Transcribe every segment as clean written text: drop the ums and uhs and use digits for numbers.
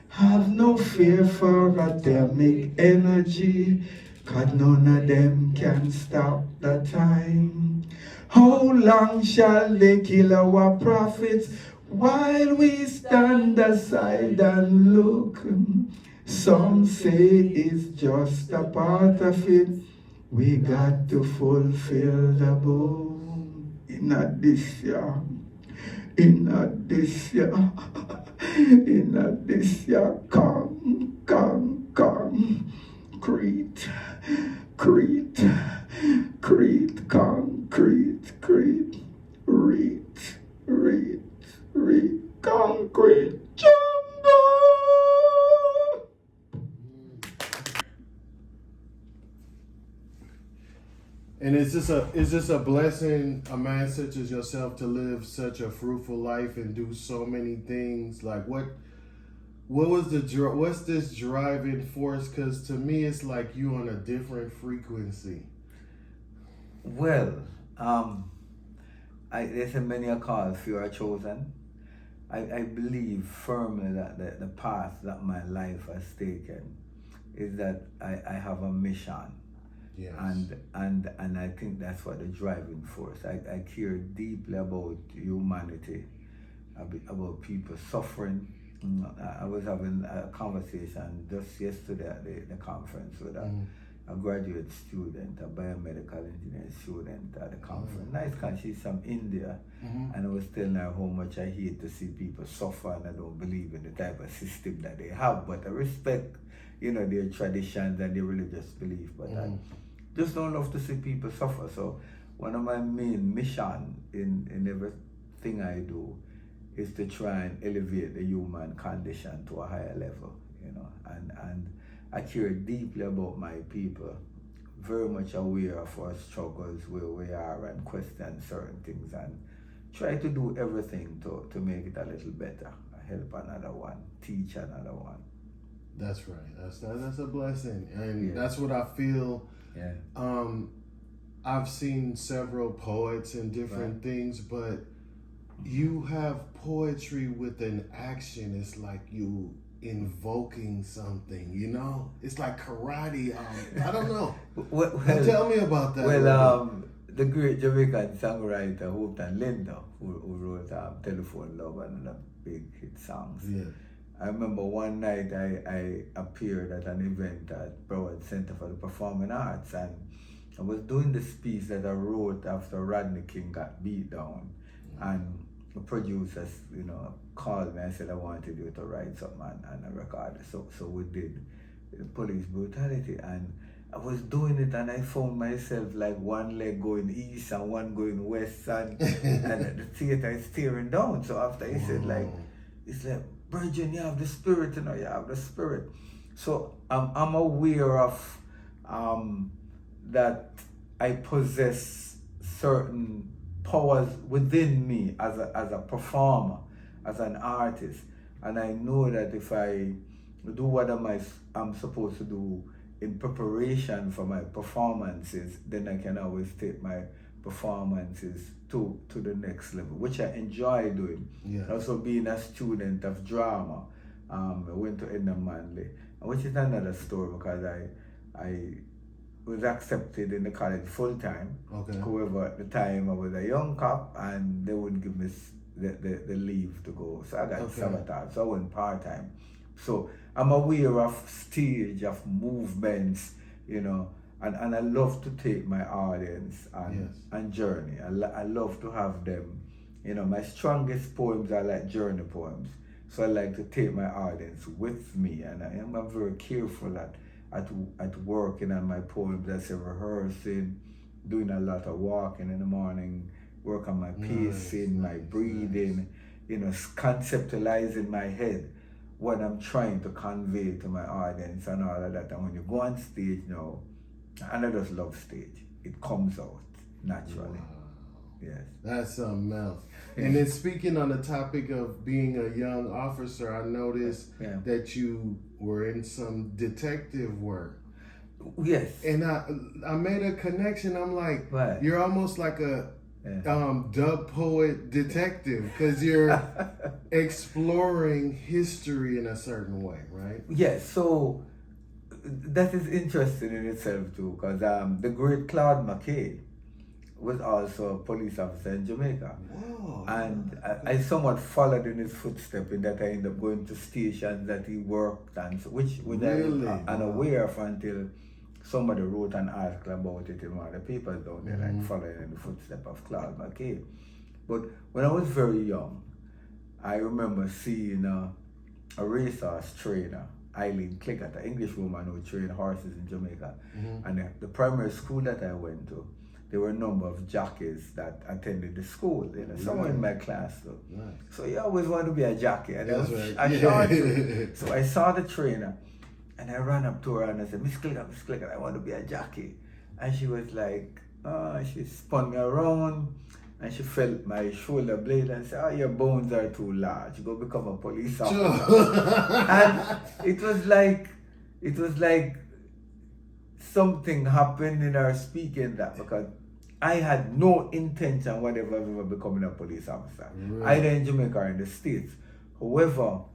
Have no fear for atomic energy, 'cause none of them can stop the time. How long shall they kill our prophets while we stand aside and look? Some say it's just a part of it. We got to fulfill the book. In this year, in this year, in this year, come, Crete, Crete, Crete, concrete, Crete, read, concrete, jungle. And is this a blessing, a man such as yourself, to live such a fruitful life and do so many things? Like what was what's this driving force? Because to me, it's like you on a different frequency. Well, there's a many a call, few are chosen. I believe firmly that the path that my life has taken is that I have a mission. Yes. And I think that's what the driving force. I care deeply about humanity, about people suffering. I was having a conversation just yesterday at the conference with a graduate student, a biomedical engineering student at the conference. Nice because she's from India, and I was telling her how much I hate to see people suffer, and I don't believe in the type of system that they have, but I respect, their traditions and their religious belief, but I just don't love to see people suffer. So one of my main mission in everything I do is to try and elevate the human condition to a higher level, and I care deeply about my people, very much aware of our struggles, where we are, and question certain things, and try to do everything to make it a little better. Help another one, teach another one. That's right. That's a blessing, and that's what I feel. Yeah. I've seen several poets and different things, but you have poetry with an action. It's like you invoking something, It's like karate. I don't know. Well, tell me about that. Well, the great Jamaican songwriter Houghton Linder, who wrote Telephone Love and other big hit songs. Yeah. I remember one night I appeared at an event at Broward Center for the Performing Arts, and I was doing the speech that I wrote after Rodney King got beat down, and the producers, called me and said I wanted you to write something and a record. So we did police brutality, and I was doing it, and I found myself like one leg going east and one going west, and the theater is tearing down. So after he said it's like, Virgin, you have the spirit, you have the spirit. So I'm aware of that I possess certain powers within me as a performer, as an artist, and I know that if I do what I'm supposed to do in preparation for my performances, then I can always take my performances to the next level, which I enjoy doing. Yeah. Also being a student of drama, I went to Edna Manley, which is another story because I was accepted in the college full time. Okay. However, at the time I was a young cop and they wouldn't give me the leave to go, so I got sabotaged. So I went part time. So I'm aware of stage, of movements, and I love to take my audience on journey. I love to have them, my strongest poems are like journey poems. So I like to take my audience with me, and I'm very careful at working on my poems. I say rehearsing, doing a lot of walking in the morning, work on my pacing, my breathing, conceptualizing my head what I'm trying to convey to my audience and all of that. And when you go on stage now, and I just love stage, it comes out naturally. Wow. Yes. That's something else. And then speaking on the topic of being a young officer, I noticed that you were in some detective work. Yes. And I made a connection. I'm like, you're almost like a dub poet detective, because you're exploring history in a certain way, right? Yes, so that is interesting in itself too, because the great Claude McKay was also a police officer in Jamaica. Whoa. And I somewhat followed in his footsteps in that I ended up going to stations that he worked and so, which Really? I was unaware of until somebody wrote an article about it in one of the papers down there, like following in the footsteps of Claude McKay. But when I was very young, I remember seeing a racehorse trainer, Eileen Clickett, an English woman who trained horses in Jamaica. And the primary school that I went to, there were a number of jockeys that attended the school, you know, someone in my class though. Right. So you always want to be a jockey. And That's I saw it. So I saw the trainer and I ran up to her and I said, Miss Clickett, I want to be a jockey. And she was like, she spun me around and she felt my shoulder blade and said, your bones are too large. Go become a police officer. And it was like something happened in her speaking that, because I had no intention whatever of ever becoming a police officer, either in Jamaica or in the States. However,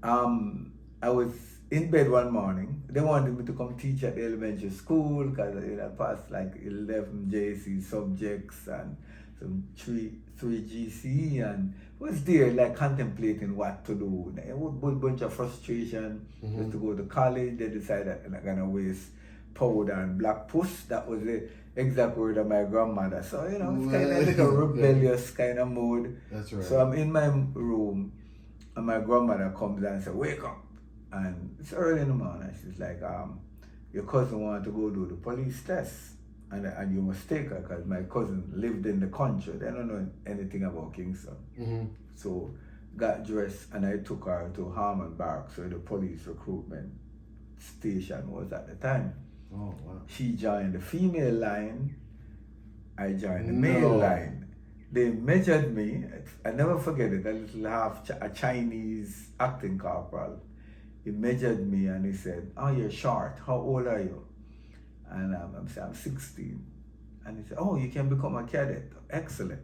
I was in bed one morning. They wanted me to come teach at the elementary school because I passed like 11 JC subjects and some 3 GCE, and was there like contemplating what to do. A whole bunch of frustration just to go to college. They decided I'm not gonna waste powder and black puss. That was the exact word of my grandmother. So it's kind of like a rebellious kind of mood. That's right. So I'm in my room and my grandmother comes and says, wake up. And it's early in the morning. She's like, your cousin wanted to go do the police test. And you must take her because my cousin lived in the country. They don't know anything about Kingston. So got dressed and I took her to Harmon Barracks, where the police recruitment station was at the time. Oh, wow. She joined the female line. I joined the male line. They measured me. I never forget it. A little a Chinese acting corporal. He measured me and he said, "Oh, you're short. How old are you?" And I'm 16. And he said, "Oh, you can become a cadet. Excellent."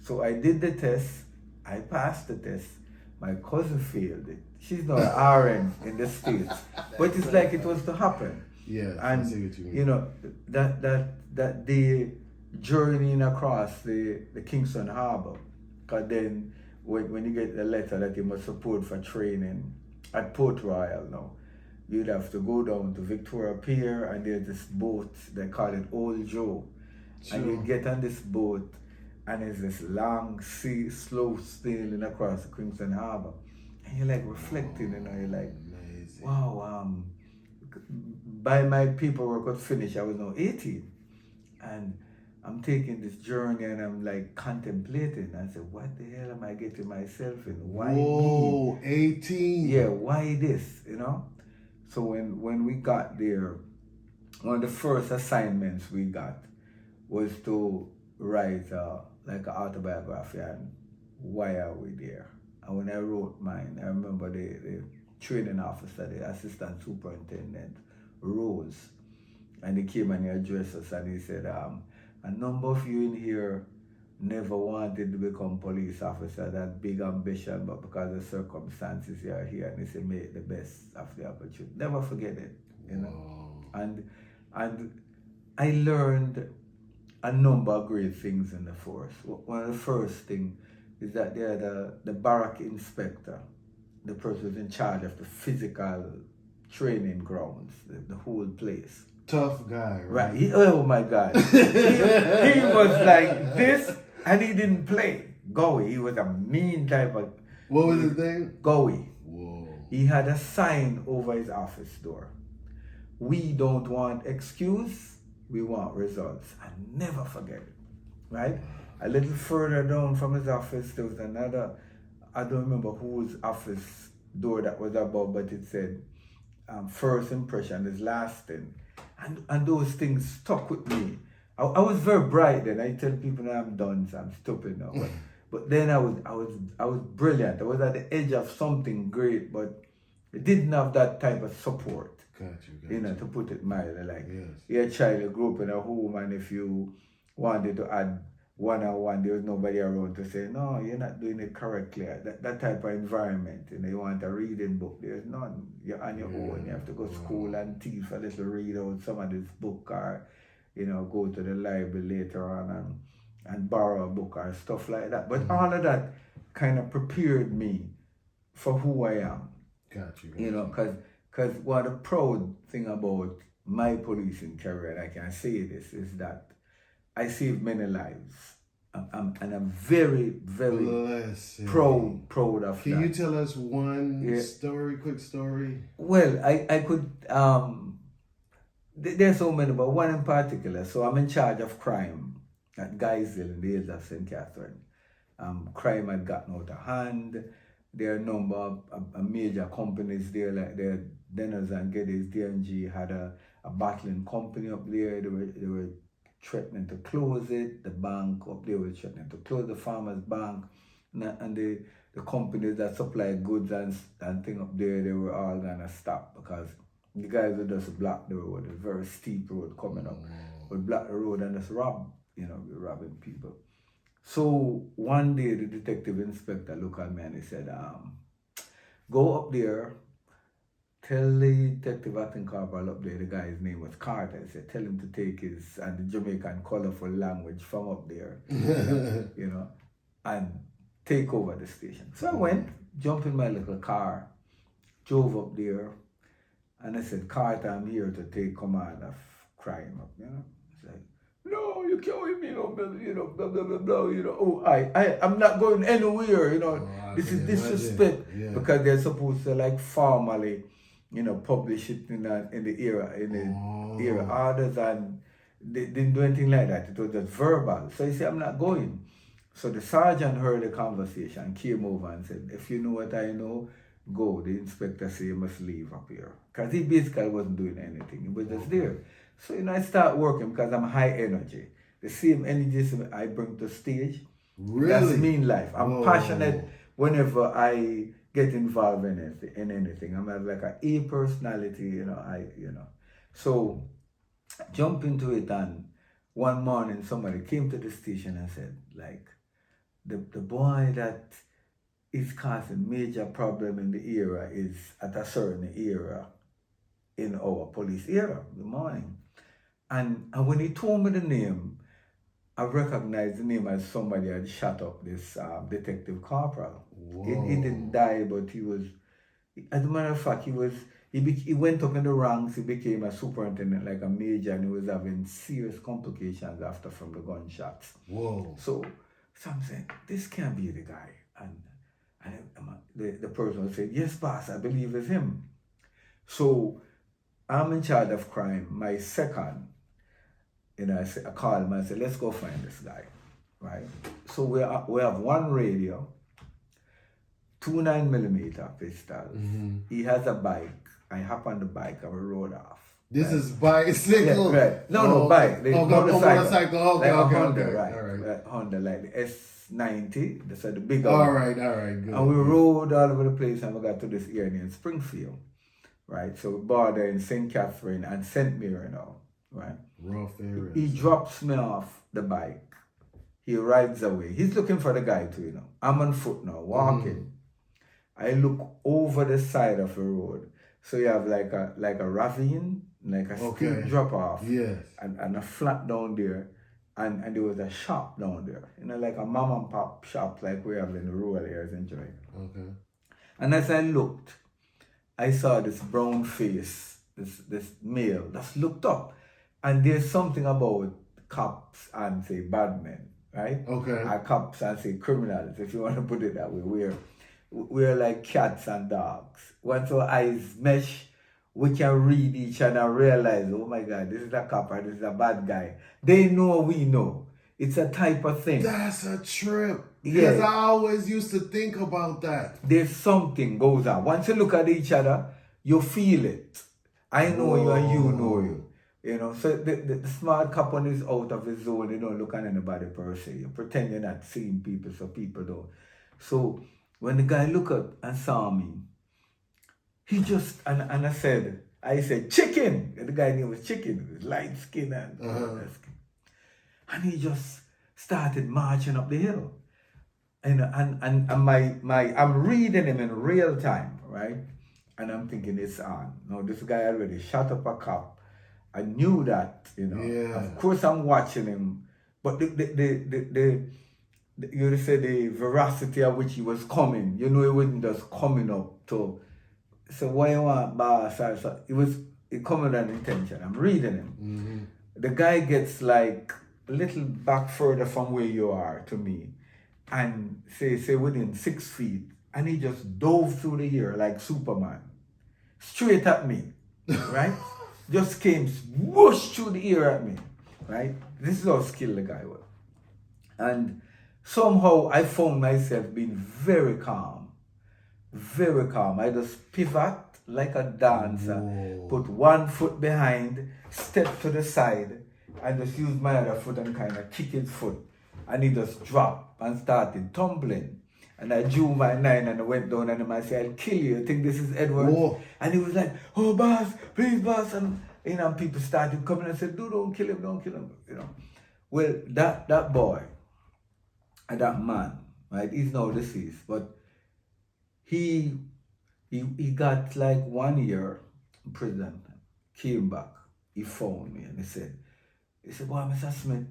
So I did the test. I passed the test. My cousin failed it. She's not an RN in the States. But it's like it was to happen. Yeah, and I see what you mean. That day journeying across the Kingston Harbor, because then when you get the letter that you must support for training at Port Royal now, you'd have to go down to Victoria Pier, and there's this boat, they call it Old Joe. Sure. And you get on this boat and it's this long sea, slow sailing across the Kingston Harbor. And you're like reflecting, you're like, amazing. Wow, by my paperwork was finished, I was now 18. And I'm taking this journey and I'm like contemplating. I said, what the hell am I getting myself in? Why me? 18. Yeah, why this, So when we got there, one of the first assignments we got was to write like an autobiography, and why are we there? And when I wrote mine, I remember the training officer, the assistant superintendent, Rose, and he came and he addressed us and he said, a number of you in here never wanted to become police officer, that big ambition, but because of circumstances you are here, and he said, make the best of the opportunity. Never forget it, And I learned a number of great things in the force. One of the first things is that they're the barrack inspector, the person who's in charge of the physical training grounds, the whole place. Tough guy, right? Oh my God. he was like this, and he didn't play. Gowie, he was a mean type of... What was his name? Gowie. Whoa. He had a sign over his office door. We don't want excuse, we want results. I never forget it, right? A little further down from his office, there was another, I don't remember whose office door that was above, but it said, first impression is lasting. And those things stuck with me. I was very bright then. I tell people now I'm done, so I'm stupid now. But then I was brilliant. I was at the edge of something great, but it didn't have that type of support. Got you. To put it mildly, like you're a child, you grew up in a home, and if you wanted to add one-on-one, there was nobody around to say, no, you're not doing it correctly. That type of environment, you want a reading book, there's none. You're on your own. You have to go to school and teach a little, read out some of this book, or, go to the library later on and borrow a book or stuff like that. But all of that kind of prepared me for who I am. Got you. Because what a proud thing about my policing career, and I can say this, is that I saved many lives. And I'm very, very proud of Can that. you tell us one quick story? Well, I could, there's so many, but one in particular. So I'm in charge of crime at Guysville in the hills of St. Catherine. Crime had gotten out of hand. There are a number of major companies there, like the Denners and Geddes, D&G had a bottling company up there. They were threatening to close it. The bank up there was threatening to close the farmers' bank. And the companies that supply goods and things up there, they were all gonna stop because the guys would just block the road. A very steep road coming up. Would block the road and just rob, robbing people. So one day the detective inspector looked at me and he said, go up there, tell the detective acting corporal up there, the guy's name was Carter. He said, tell him to take his and the Jamaican colorful language from up there, and take over the station. So I went, jumped in my little car, drove up there, and I said, Carter, I'm here to take command of crime up, It's like, no, you can't with me, blah, blah, blah, blah, oh, I'm not going anywhere, this is disrespect, because they're supposed to like formally, publish it in the era orders, and they didn't do anything like that. It was just verbal. So he said, I'm not going. So the sergeant heard the conversation, came over and said, if you know what I know, go. The inspector said, you must leave up here. Because he basically wasn't doing anything. He was just there. So, I start working because I'm high energy. The same energy I bring to stage. Really? That's me in life. I'm passionate whenever I get involved in anything. I'm like an A personality, So, jump into it, and one morning somebody came to the station and said, like, the boy that is causing major problem in the era is at a certain era in our police era, the morning. And when he told me the name, I recognized the name as somebody had shot up this detective corporal. He didn't die, but he was, as a matter of fact, he went up in the ranks, he became a superintendent, like a major, and he was having serious complications after from the gunshots. Whoa. So I'm saying, this can't be the guy. And the person said, yes, boss, I believe it's him. So I'm in charge of crime. My second, I called him and I said, let's go find this guy, right? So we have one radio, 2 9mm pistols. He has a bike. I hop on the bike and we rode off. This is bicycle? Yeah, right. No, bike. Motorcycle. Okay, like okay, Honda, okay. right? All right. Like Honda, like the S90. That's the bigger All one. right, good. And we rode all over the place and we got to this area in Springfield, right? So we border in St. Catherine and St. Mary now, right? Rough area. He drops me off the bike. He rides away. He's looking for the guy too, I'm on foot now, walking. I look over the side of the road. So you have like a ravine, like a steep drop off. Yes. And a flat down there. And there was a shop down there. Like a mom and pop shop like we have in the rural areas in Jamaica. Okay. And as I looked, I saw this brown face, this male that's looked up. And there's something about cops and say bad men, right? Okay. Cops and say criminals, if you want to put it that way. We're like cats and dogs. Once our eyes mesh, we can read each other and realize, oh my God, this is a cop or this is a bad guy. They know we know. It's a type of thing. That's a trip. Because I always used to think about that. There's something goes on. Once you look at each other, you feel it. I know you and you know you. So the smart cop one is out of his zone. You don't look at anybody per se. You pretend you're not seeing people so people don't. So when the guy looked up and saw me, he just, and I said, chicken. And the guy name was Chicken. He was light skin and skin. And he just started marching up the hill. And I'm reading him in real time, right? And I'm thinking it's on. No, this guy already shot up a cop. I knew that, Yeah. Of course I'm watching him, but the you say the veracity at which he was coming, he wasn't just coming up to. So what you want, boss? So it coming with an intention. I'm reading him. Mm-hmm. The guy gets like a little back further from where you are to me, and say within 6 feet, and he just dove through the air like Superman, straight at me, right? Just came whoosh through the air at me, right? This is how skilled the guy was. And somehow I found myself being very calm, very calm. I just pivot like a dancer, put one foot behind, step to the side, and just use my other foot and kind of kick his foot. And he just dropped and started tumbling. And I drew my 9 and I went down and I said, I'll kill you. You think this is Edward? Whoa. And he was like, oh, boss, please, boss. And people started coming and said, dude, don't kill him. Well, that boy and that man, right, he's now deceased, but he got like 1 year in prison, came back, he phoned me and he said, boy, Mr. Smith,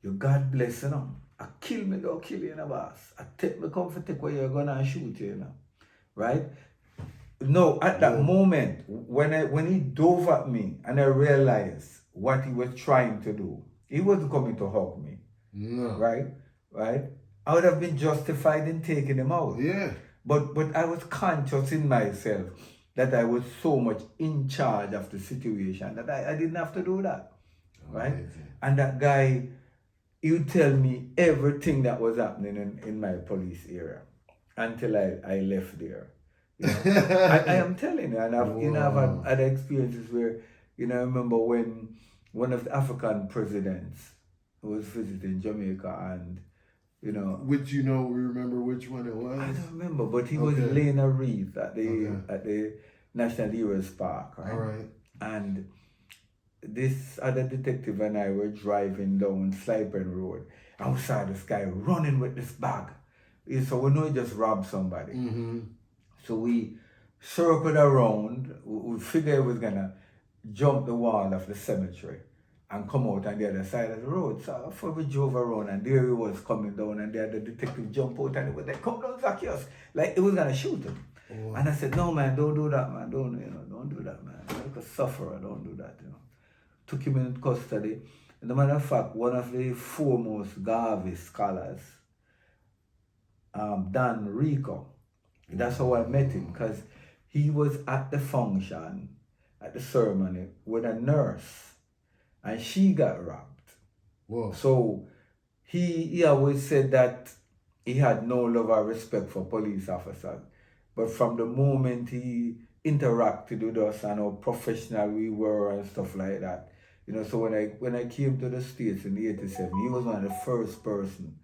you God bless, I kill me, don't kill you, boss. I take me come for take where you're gonna shoot you, right? No, at that moment, when he dove at me and I realized what he was trying to do, he wasn't coming to hug me, No. right? I would have been justified in taking him out. Yeah. But I was conscious in myself that I was so much in charge of the situation that I didn't have to do that, right? And that guy, he would tell me everything that was happening in my police area until I left there. I am telling you, and I've had other experiences where, I remember when one of the African presidents was visiting Jamaica and, Which we remember which one it was? I don't remember, but he was laying a wreath at the National Heroes Park, right? All right. And this other detective and I were driving down Slipen Road, and we saw this guy running with this bag. So we know he just robbed somebody. Mm-hmm. So we circled around. We figured he was gonna jump the wall of the cemetery and come out on the other side of the road. So before we drove around, and there he was coming down, and there the detective jumped out and he was like, "Come down, Zacchaeus!" Like he was gonna shoot him. Oh. And I said, "No, man, don't do that, man. Don't do that, man. Like a sufferer, don't do that, Took him in custody. As a matter of fact, one of the foremost Garvey scholars, Dan Rico, that's how I met him, because he was at the function, at the ceremony, with a nurse, and she got robbed. Whoa. So he always said that he had no love or respect for police officers, but from the moment he interacted with us and how professional we were and stuff like that, so when I came to the States in '87, he was one of the first person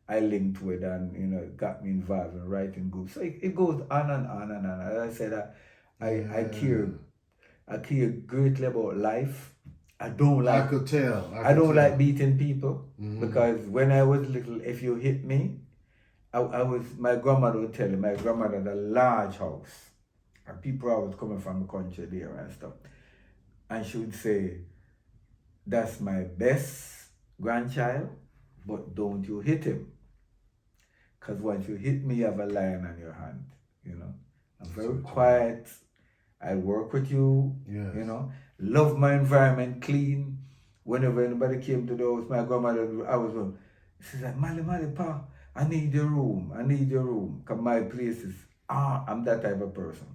I linked with and got me involved in writing books. So it goes on and on and on. As I said, I care greatly about life. I could tell. I don't like beating people, because when I was little, if you hit me, my grandmother would tell you, my grandmother had a large house, and people were always coming from the country there and stuff, and she would say, "That's my best grandchild, but don't you hit him. Because once you hit me, you have a lion on your hand, I'm very quiet. I work with you, love my environment clean. Whenever anybody came to the house, my grandmother, she's like, Mali, Pa, I need your room. Because my place is, I'm that type of person.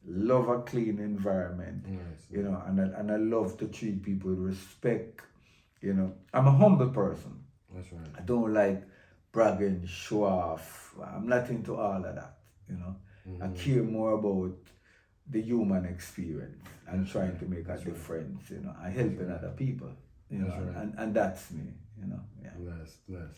Love a clean environment, and I love to treat people with respect, I'm a humble person. That's right. I don't like bragging, show off. I'm not into all of that, I care more about the human experience and trying to make a difference, and helping other people, and that's me, yeah. Bless.